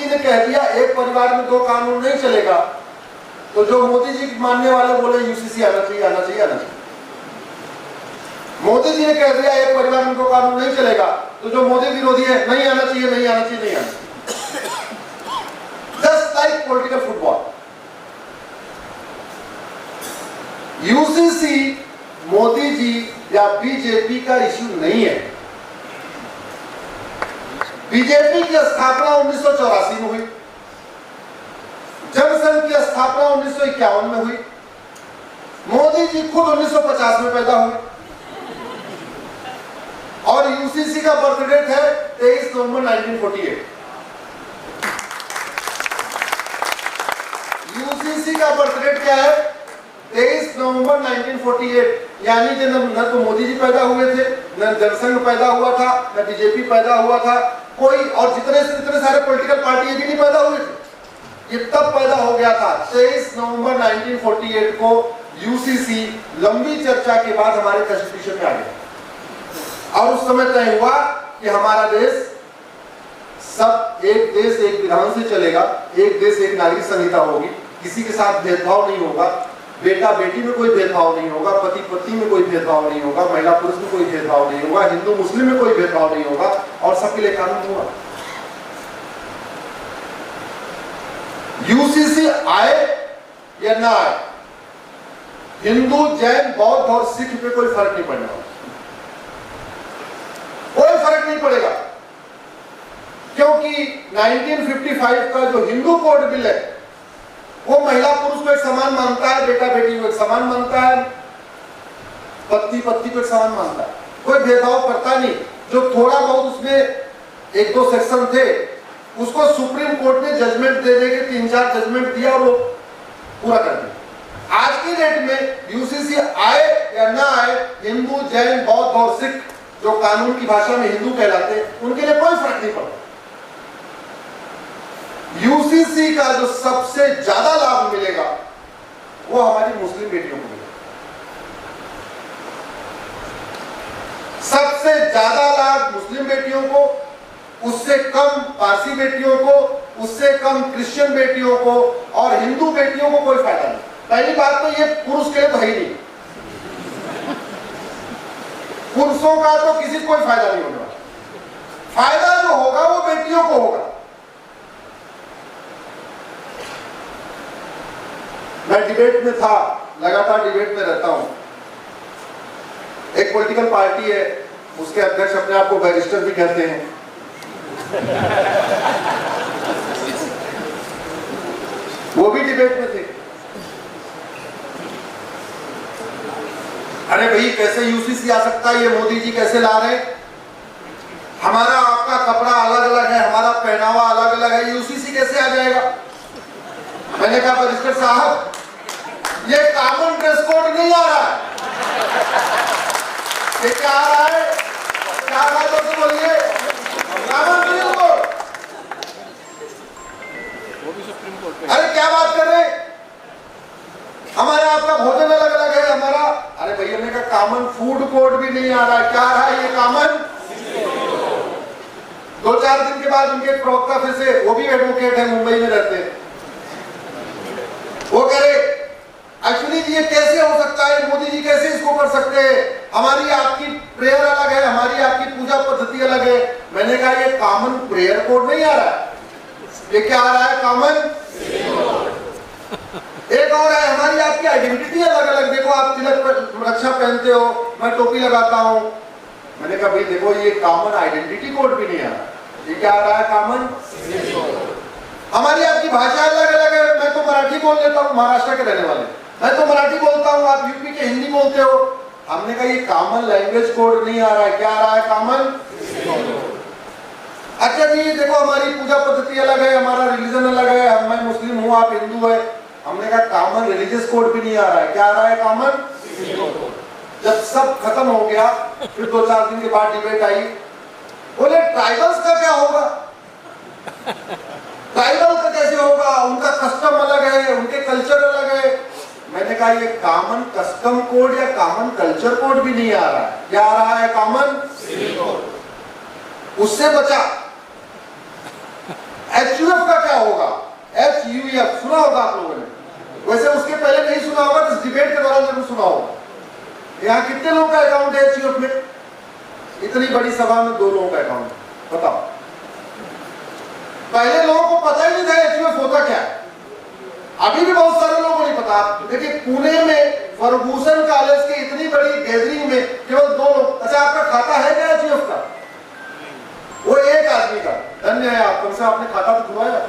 जी ने कह दिया एक परिवार में 2 कानून नहीं चलेगा, तो जो मोदी जी मानने वाले बोले यूसीसी आना चाहिए, आना चाहिए, आना चाहिए। मोदी जी ने कह दिया एक परिवार में 2 कानून नहीं चलेगा, तो जो मोदी विरोधी है नहीं आना चाहिए, नहीं आना चाहिए, नहीं आना चाहिए। Just like political football. UCC Modi ji या बीजेपी का इश्यू नहीं है। बीजेपी की स्थापना 1984 में हुई, जनसंघ की स्थापना 1951 में हुई, मोदी जी खुद 1950 में पैदा हुए और यूसीसी का बर्थ डेट है 23 नवंबर 1948। यूसीसी का बर्थ डेट क्या है? 23 नवंबर 1948। यानी कि न तो मोदी जी पैदा हुए थे, न जनसंघ पैदा हुआ था, न बीजेपी पैदा हुआ था, कोई और जितने सारे पॉलिटिकल पार्टी भी नहीं पैदा हुए थे। ये तब पैदा हो गया था 23 नवंबर 1948 को। यूसीसी लंबी चर्चा के बाद हमारे कॉन्स्टिट्यूशन में आ गया और उस समय तय हुआ कि हमारा देश सब एक देश एक विधान से चलेगा, एक देश एक नागरिक संहिता होगी, किसी के साथ भेदभाव नहीं होगा, बेटा बेटी में कोई भेदभाव नहीं होगा, पति पत्नी में कोई भेदभाव नहीं होगा, महिला पुरुष में कोई भेदभाव नहीं होगा, हिंदू मुस्लिम में कोई भेदभाव नहीं होगा और सबके लिए कानून हुआ। यूसीसी आए या ना आए, हिंदू, जैन, बौद्ध और सिख पे कोई फर्क नहीं पड़ने वाला, कोई फर्क नहीं पड़ेगा, क्योंकि 1955 का जो हिंदू कोड बिल है वो महिला पुरुष को एक समान मानता है, बेटा बेटी को एक समान मानता है, पति पत्नी को एक समान मानता है, कोई भेदभाव करता नहीं। जो थोड़ा बहुत उसमें 1-2 सेक्शन थे उसको सुप्रीम कोर्ट ने जजमेंट दे के 3-4 जजमेंट दिया और वो पूरा कर दिया। आज की डेट में यूसीसी आए या ना आए, हिंदू, जैन, बौद्ध और सिख जो कानून की भाषा में हिंदू कहलाते हैं उनके लिए कोई फर्क नहीं पड़ता। यूसीसी का जो सबसे ज्यादा लाभ मिलेगा वो हमारी मुस्लिम बेटियों को मिलेगा। सबसे ज्यादा लाभ मुस्लिम बेटियों को, उससे कम पारसी बेटियों को, उससे कम क्रिश्चियन बेटियों को और हिंदू बेटियों को कोई फायदा नहीं। पहली बात तो ये पुरुष के लिए तो है ही नहीं, पुरुषों का तो किसी को कोई फायदा नहीं होने वाला। फायदा जो होगा वो बेटियों को होगा। मैं डिबेट में था, लगातार डिबेट में रहता हूं। एक पॉलिटिकल पार्टी है, उसके अध्यक्ष अपने आप को बैरिस्टर भी कहते हैं। वो भी डिबेट में थे। अरे भाई कैसे यूसीसी आ सकता है, ये मोदी जी कैसे ला रहे? हमारा आपका कपड़ा अलग अलग है, हमारा पहनावा अलग अलग है, यूसीसी कैसे आ जाएगा? मैंने कहा बैरिस्टर साहब ये कॉमन ड्रेस कोड नहीं आ रहा है। ये क्या आ रहा है? क्या आ रहा है तो बोलिए, कॉमन ड्रेस कोड। अरे क्या बात कर रहे? हमारा आपका भोजन अलग अलग है, हमारा। अरे भैया ने कहा कॉमन फूड कोड भी नहीं आ रहा है। क्या आ रहा है? ये कॉमन। 2-4 दिन के बाद उनके प्रवक्ता फिर से, वो भी एडवोकेट है, मुंबई में रहते हैं, वो कह रहे एक्चुअली ये कैसे हो सकता है, मोदी जी कैसे इसको कर सकते हैं? हमारी आपकी प्रेयर अलग है, हमारी आपकी पूजा पद्धति अलग है। मैंने कहा ये कॉमन प्रेयर कोड नहीं आ रहा है, ये क्या आ रहा है? कॉमन। एक और है, हमारी आपकी आइडेंटिटी अलग अलग। देखो आप तिलक पर रक्षा पहनते हो, मैं टोपी लगाता हूं। मैंने कहा भाई देखो ये कॉमन आइडेंटिटी कोड भी नहीं आ रहा, ये क्या आ रहा है? कॉमन। हमारी आपकी भाषा अलग अलग है। मैं तो मराठी बोल लेता हूँ, महाराष्ट्र के रहने वाले, मैं तो मराठी बोलता हूँ, आप यूपी के हिंदी बोलते हो। हमने कहा ये कॉमन लैंग्वेज कोड नहीं आ रहा है। क्या आ रहा है? कॉमन। अच्छा जी देखो हमारी पूजा पद्धति अलग है, हमारा रिलीजन अलग है, मैं मुस्लिम हूँ, आप हिंदू है। हमने कहा कॉमन रिलीजियस कोड भी नहीं आ रहा है। क्या आ रहा है? कॉमन। जब सब खत्म हो गया फिर 2-4 दिन के बाद डिबेट आई, बोले ट्राइबल्स का क्या होगा? ट्राइबल का कैसे होगा? उनका कस्टम अलग है, उनके कल्चर अलग है। मैंने कहा ये कॉमन कस्टम कोड या कॉमन कल्चर कोड भी नहीं आ रहा है। क्या आ रहा है? कॉमन। उससे बचा। एचयूएफ का होगा, HUF सुना होगा आप लोगों ने, वैसे उसके पहले नहीं सुना होगा तो इस डिबेट के दौरान जरूर सुना होगा। यहाँ कितने लोगों का अकाउंट है HUF में? इतनी बड़ी सभा में 2 लोगों का अकाउंट है, बताओ। पहले लोगों को पता ही नहीं था HUF होता क्या है, अभी भी बहुत सारे लोगों को नहीं पता। देखिए पुणे में फर्गूसन कॉलेज की इतनी बड़ी गैदरिंग में केवल 2 लोग, अच्छा आपका खाता है क्या HUF का? वो एक आदमी का, धन्य है आप, कम से आपने खाता तो खुलवाया।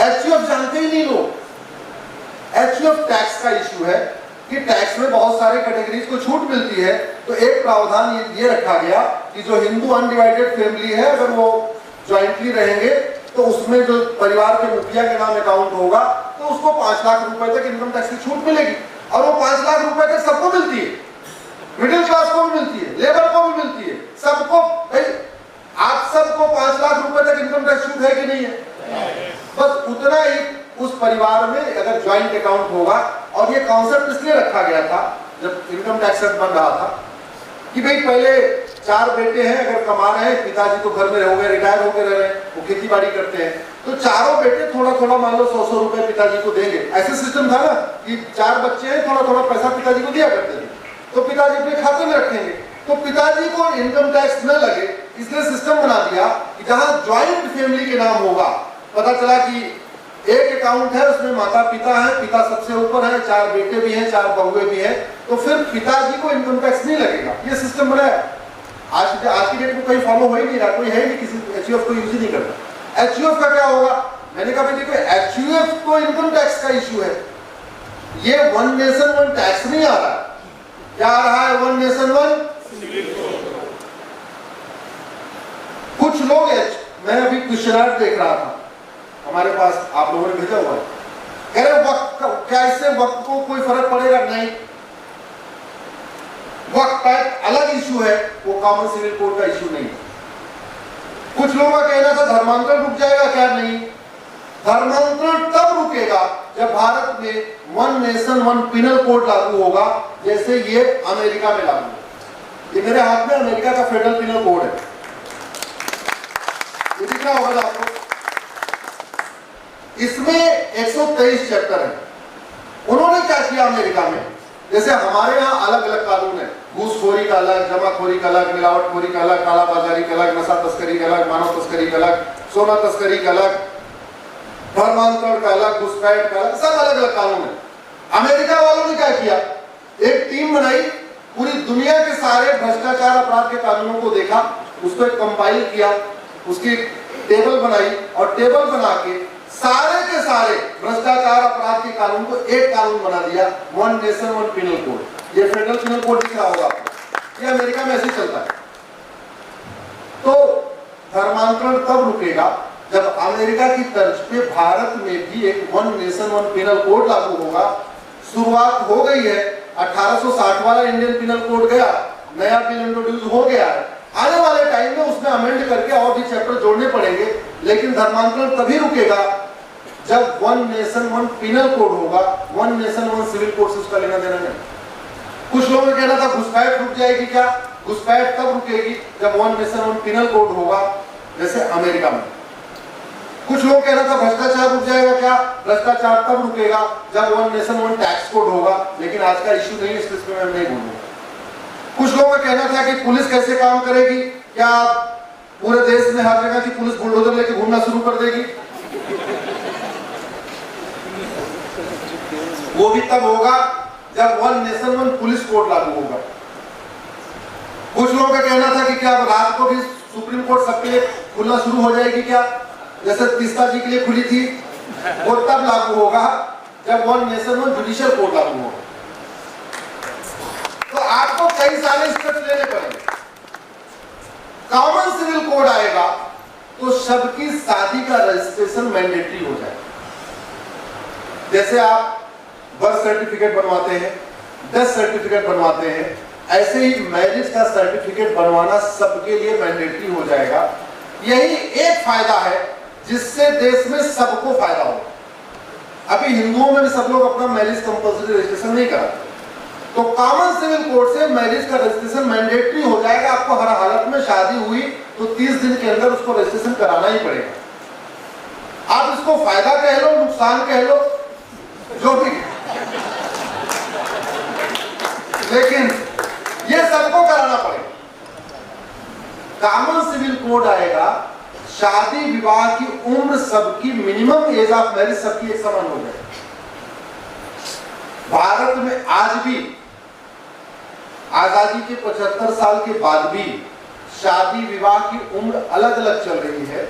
HUF जानते ही नहीं लोग। HUF टैक्स का इश्यू है कि टैक्स में बहुत सारे कैटेगरीज को छूट मिलती है, तो एक प्रावधान ये रखा गया कि जो हिंदू अनडिवाइडेड फैमिली है अगर वो ज्वाइंटली रहेंगे तो उसमें जो परिवार के मुखिया के नाम अकाउंट होगा तो उसको 5 लाख रुपए तक इनकम टैक्स की छूट मिलेगी। और वो 5 लाख रुपए तक सबको मिलती है, मिडिल क्लास को भी मिलती है, लेबर को भी मिलती है, सबको। भाई आप सबको 5 लाख रुपए तक इनकम टैक्स छूट है कि नहीं है? बस उतना ही उस परिवार में अगर ज्वाइंट अकाउंट होगा। और ये कॉन्सेप्ट इसलिए रखा गया था जब इनकम टैक्स एक्ट बन रहा था कि भाई पहले 4 बेटे हैं, अगर कमा रहे हैं, पिताजी तो घर में हो गए, रिटायर होकर रह रहे हैं, वो खेती बाड़ी करते हैं, तो चारों बेटे थोड़ा थोड़ा मान लो 100-100 रुपए पिताजी को देंगे। ऐसे सिस्टम था ना कि 4 बच्चे हैं, थोड़ा थोड़ा पैसा पिताजी को दिया करते थे, तो पिताजी अपने खाते में रखेंगे, तो पिताजी को इनकम टैक्स न लगे, इसलिए सिस्टम बना दिया कि जहां ज्वाइंट फैमिली के नाम होगा, पता चला कि एक अकाउंट है उसमें माता पिता है, पिता सबसे ऊपर है, 4 बेटे भी हैं, 4 बहुएं भी हैं, तो फिर पिताजी को इनकम टैक्स नहीं लगेगा। ये सिस्टम बनाया। आज की डेट में कोई फॉलो हो ही नहीं रहा, कोई है नहीं, किसी HUF को यूज ही नहीं करता। HUF का क्या होगा? मैंने कहा देखो HUF तो इनकम टैक्स का इश्यू है, ये 1 नेशन 1 टैक्स नहीं आ रहा। क्या आ रहा है? 1 नेशन 1 कुछ लोग, मैं अभी क्वेश्चन देख रहा था हमारे पास, आप लोगों ने भेजा हुआ है, कह रहे वक्त, क्या इससे वक्त को कोई फर्क पड़ेगा? नहीं, वक्त का एक अलग इशू है, वो कॉमन सिविल कोड का इशू नहीं। कुछ लोगों का कहना था धर्मांतरण रुक जाएगा, क्या? नहीं, धर्मांतरण तब रुकेगा जब भारत में 1 नेशन 1 पिनल कोड लागू होगा, जैसे ये अमेरिका में लागू है। ये मेरे हाथ में अमेरिका का फेडरल पिनल कोड है, ये दिख रहा होगा आपको। इसमें 123 चैप्टर है। उन्होंने क्या किया अमेरिका में, जैसे हमारे यहाँ अलग अलग कानून है, घूसखोरी का अलग, जमाखोरी का अलग, मिलावटखोरी का अलग, कालाबाजारी का अलग, नशा तस्करी का अलग, मानव तस्करी का अलग, सोना तस्करी का अलग, धर्मांतरण का अलग, घुसपैठ का अलग, सब अलग अलग कानून है। अमेरिका वालों ने क्या किया, एक टीम बनाई, पूरी दुनिया के सारे भ्रष्टाचार अपराध के कानूनों को देखा, उसको एक कंपाइल किया, उसकी टेबल बनाई, और टेबल बना के सारे के सारे भ्रष्टाचार अपराध के कानून को एक कानून बना दिया, 1 नेशन 1 पिनल कोड। ये फेडरल पिनल कोड दिख रहा होगा आपको, ये अमेरिका में ऐसे चलता है। तो धर्मांतरण तब रुकेगा जब अमेरिका की तर्ज पे भारत में भी एक 1 नेशन 1 पिनल कोड लागू होगा। शुरुआत हो गई है, 1860 वाला इंडियन पिनल कोड गया, नया बिल इंट्रोड्यूस हो गया है, आने वाले टाइम में उसमें अमेंड करके और भी चैप्टर जोड़ने पड़ेंगे, लेकिन धर्मांतरण तभी रुकेगा जब 1 नेशन 1 पिनल कोड होगा। 1 नेशन 1 सिविल कोड से उसका लेना देना नहीं। कुछ लोगों ने कहना था घुसपैठ रुक जाएगी, क्या? घुसपैठ तब रुकेगी जब 1 नेशन 1 पिनल कोड होगा, जैसे अमेरिका में। कुछ लोग कहना था भ्रष्टाचार रुक जाएगा, क्या? भ्रष्टाचार तब रुकेगा जब 1 नेशन 1 टैक्स कोड होगा, लेकिन आज का इश्यू नहीं, इसलिए मैं नहीं बोलूंगा। कुछ लोगों का कहना था कि पुलिस कैसे काम करेगी, क्या पूरे देश में हर जगह की पुलिस बुलडोजर लेके घूमना शुरू कर देगी? वो भी तब होगा जब 1 नेशन 1 पुलिस कोड लागू होगा। कुछ लोगों का कहना था कि क्या रात को भी सुप्रीम कोर्ट सबके लिए खुलना शुरू हो जाएगी, क्या जैसे तीस्ता जी के लिए खुली थी, वो तब लागू होगा जब 1 नेशन 1 जुडिशियल कोड लागू होगा। तो आपको कई सारे स्टेप्स लेने पड़ेंगे। कॉमन सिविल कोड आएगा तो सबकी शादी का रजिस्ट्रेशन मैंडेटरी हो जाएगा। जैसे आप बर्थ सर्टिफिकेट बनवाते हैं, डेथ सर्टिफिकेट बनवाते हैं, ऐसे ही मैरिज का सर्टिफिकेट बनवाना सबके लिए मैंडेटरी हो जाएगा। यही एक फायदा है जिससे देश में सबको फायदा होगा। अभी हिंदुओं में भी सब लोग अपना मैरिज कंपल्सरी रजिस्ट्रेशन नहीं कराते, तो कॉमन सिविल कोड से मैरिज का रजिस्ट्रेशन मैंडेटरी हो जाएगा। आपको हर हालत में शादी हुई तो 30 दिन के अंदर उसको रजिस्ट्रेशन कराना ही पड़ेगा। आप इसको फायदा कह लो, नुकसान कह लो, जो भी, लेकिन ये सबको कराना पड़ेगा। कॉमन सिविल कोड आएगा, शादी विवाह की उम्र सबकी, मिनिमम एज ऑफ मैरिज सबकी एक समान हो जाए। भारत में आज भी आजादी के 75 साल के बाद भी शादी विवाह की उम्र अलग अलग चल रही है।